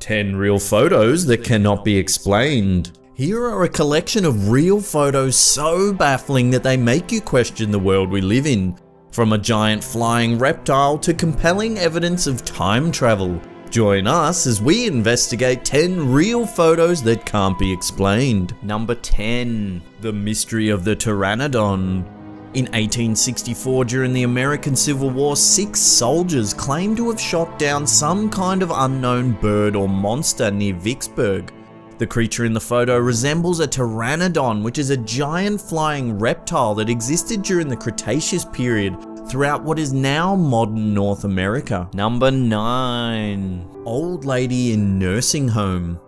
Ten real photos that cannot be explained. Here are a collection of real photos so baffling that they make you question the world we live in. From a giant flying reptile to compelling evidence of time travel. Join us as we investigate 10 real photos that can't be explained. Number 10. The Mystery of the Pteranodon. In 1864, during the American Civil War, 6 soldiers claimed to have shot down some kind of unknown bird or monster near Vicksburg. The creature in the photo resembles a pteranodon, which is a giant flying reptile that existed during the Cretaceous period throughout what is now modern North America. Number 9. Old lady in nursing home.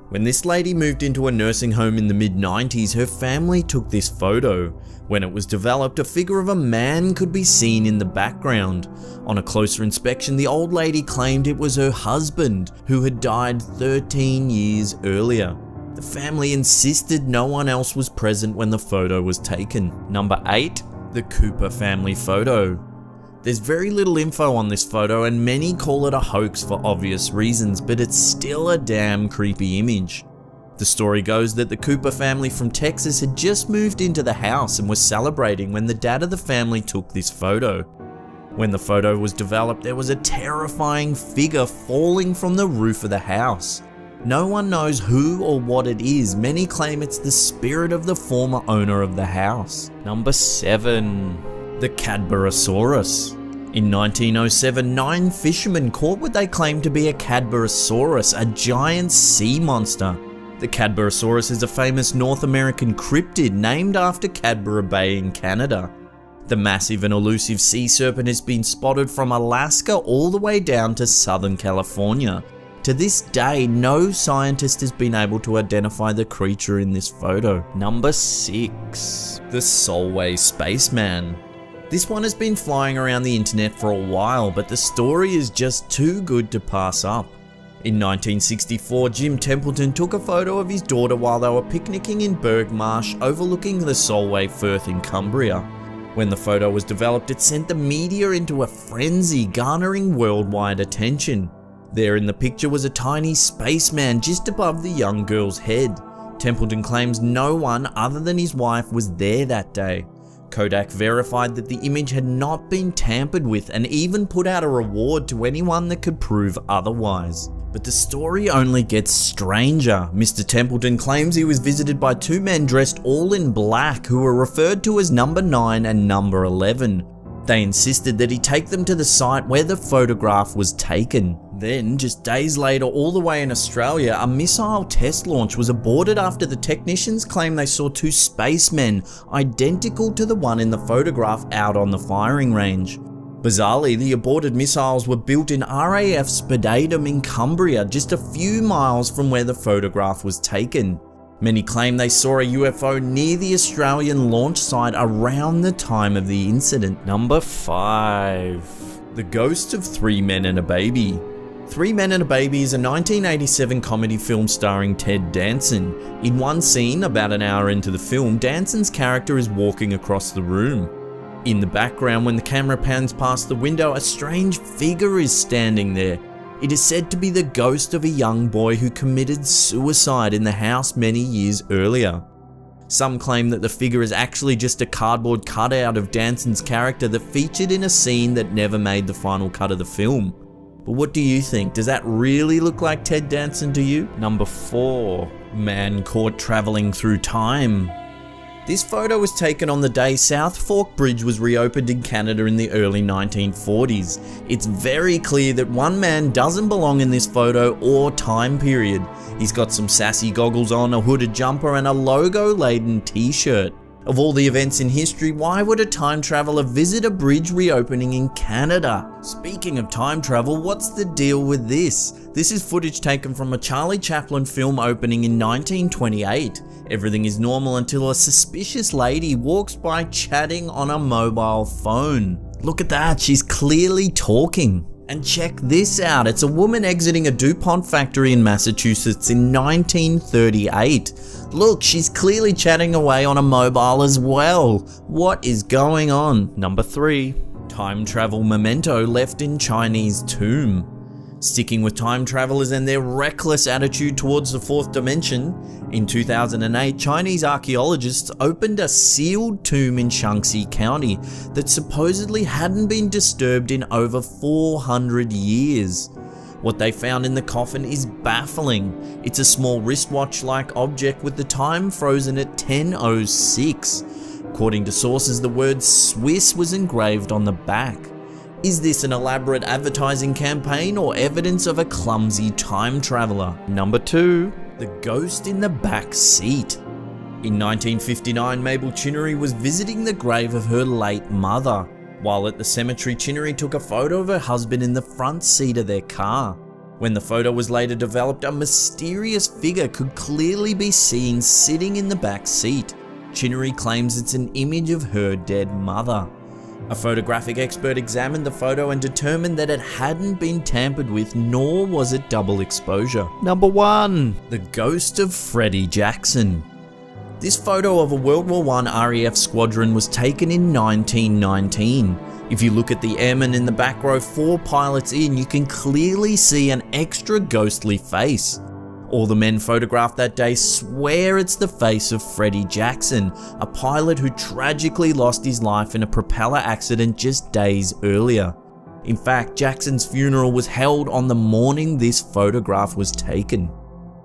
When this lady moved into a nursing home in the mid-90s, her family took this photo. When it was developed, a figure of a man could be seen in the background. On a closer inspection, the old lady claimed it was her husband, who had died 13 years earlier. The family insisted no one else was present when the photo was taken. Number 8. The Cooper family photo. There's very little info on this photo and many call it a hoax for obvious reasons, but it's still a damn creepy image. The story goes that the Cooper family from Texas had just moved into the house and was celebrating when the dad of the family took this photo. When the photo was developed, there was a terrifying figure falling from the roof of the house. No one knows who or what it is. Many claim it's the spirit of the former owner of the house. Number 7. The Cadborosaurus. In 1907, 9 fishermen caught what they claimed to be a Cadborosaurus, a giant sea monster. The Cadborosaurus is a famous North American cryptid named after Cadboro Bay in Canada. The massive and elusive sea serpent has been spotted from Alaska all the way down to Southern California. To this day, no scientist has been able to identify the creature in this photo. Number 6. The Solway Spaceman. This one has been flying around the internet for a while, but the story is just too good to pass up. In 1964, Jim Templeton took a photo of his daughter while they were picnicking in Burgh Marsh overlooking the Solway Firth in Cumbria. When the photo was developed, it sent the media into a frenzy, garnering worldwide attention. There in the picture was a tiny spaceman just above the young girl's head. Templeton claims no one other than his wife was there that day. Kodak verified that the image had not been tampered with and even put out a reward to anyone that could prove otherwise. But the story only gets stranger. Mr. Templeton claims he was visited by 2 men dressed all in black who were referred to as number 9 and number 11. They insisted that he take them to the site where the photograph was taken. Then, just days later, all the way in Australia, a missile test launch was aborted after the technicians claimed they saw 2 spacemen identical to the one in the photograph out on the firing range. Bizarrely, the aborted missiles were built in RAF Spedadum in Cumbria, just a few miles from where the photograph was taken. Many claim they saw a UFO near the Australian launch site around the time of the incident. Number 5. The Ghost of 3 Men and a Baby. 3 Men and a Baby is a 1987 comedy film starring Ted Danson. In one scene, about an hour into the film, Danson's character is walking across the room. In the background, when the camera pans past the window, a strange figure is standing there. It is said to be the ghost of a young boy who committed suicide in the house many years earlier. Some claim that the figure is actually just a cardboard cutout of Danson's character that featured in a scene that never made the final cut of the film. But what do you think? Does that really look like Ted Danson to you? Number 4. Man caught traveling through time. This photo was taken on the day South Fork Bridge was reopened in Canada in the early 1940s. It's very clear that one man doesn't belong in this photo or time period. He's got some sassy goggles on, a hooded jumper, and a logo-laden t-shirt. Of all the events in history, why would a time traveler visit a bridge reopening in Canada? Speaking of time travel, what's the deal with this? This is footage taken from a Charlie Chaplin film opening in 1928. Everything is normal until a suspicious lady walks by chatting on a mobile phone. Look at that, she's clearly talking. And check this out, it's a woman exiting a DuPont factory in Massachusetts in 1938. Look, she's clearly chatting away on a mobile as well. What is going on? Number 3. Time travel memento left in Chinese tomb. Sticking with time travelers and their reckless attitude towards the fourth dimension, in 2008, Chinese archaeologists opened a sealed tomb in Shaanxi County that supposedly hadn't been disturbed in over 400 years. What they found in the coffin is baffling. It's a small wristwatch-like object with the time frozen at 10:06. According to sources, the word Swiss was engraved on the back. Is this an elaborate advertising campaign or evidence of a clumsy time traveler? Number 2. The ghost in the back seat. In 1959, Mabel Chinnery was visiting the grave of her late mother. While at the cemetery, Chinnery took a photo of her husband in the front seat of their car. When the photo was later developed, a mysterious figure could clearly be seen sitting in the back seat. Chinnery claims it's an image of her dead mother. A photographic expert examined the photo and determined that it hadn't been tampered with, nor was it double exposure. Number 1. The ghost of Freddie Jackson. This photo of a World War I RAF squadron was taken in 1919. If you look at the airmen in the back row 4 pilots in, you can clearly see an extra ghostly face. All the men photographed that day swear it's the face of Freddie Jackson, a pilot who tragically lost his life in a propeller accident just days earlier. In fact, Jackson's funeral was held on the morning this photograph was taken.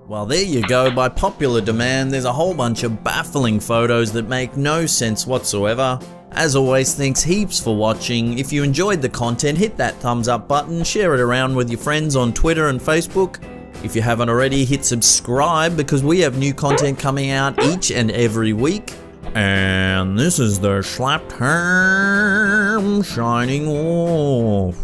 Well, there you go. By popular demand, there's a whole bunch of baffling photos that make no sense whatsoever. As always, thanks heaps for watching. If you enjoyed the content, hit that thumbs up button, share it around with your friends on Twitter and Facebook. If you haven't already, hit subscribe because we have new content coming out each and every week. And this is the Schlapped Ham shining off.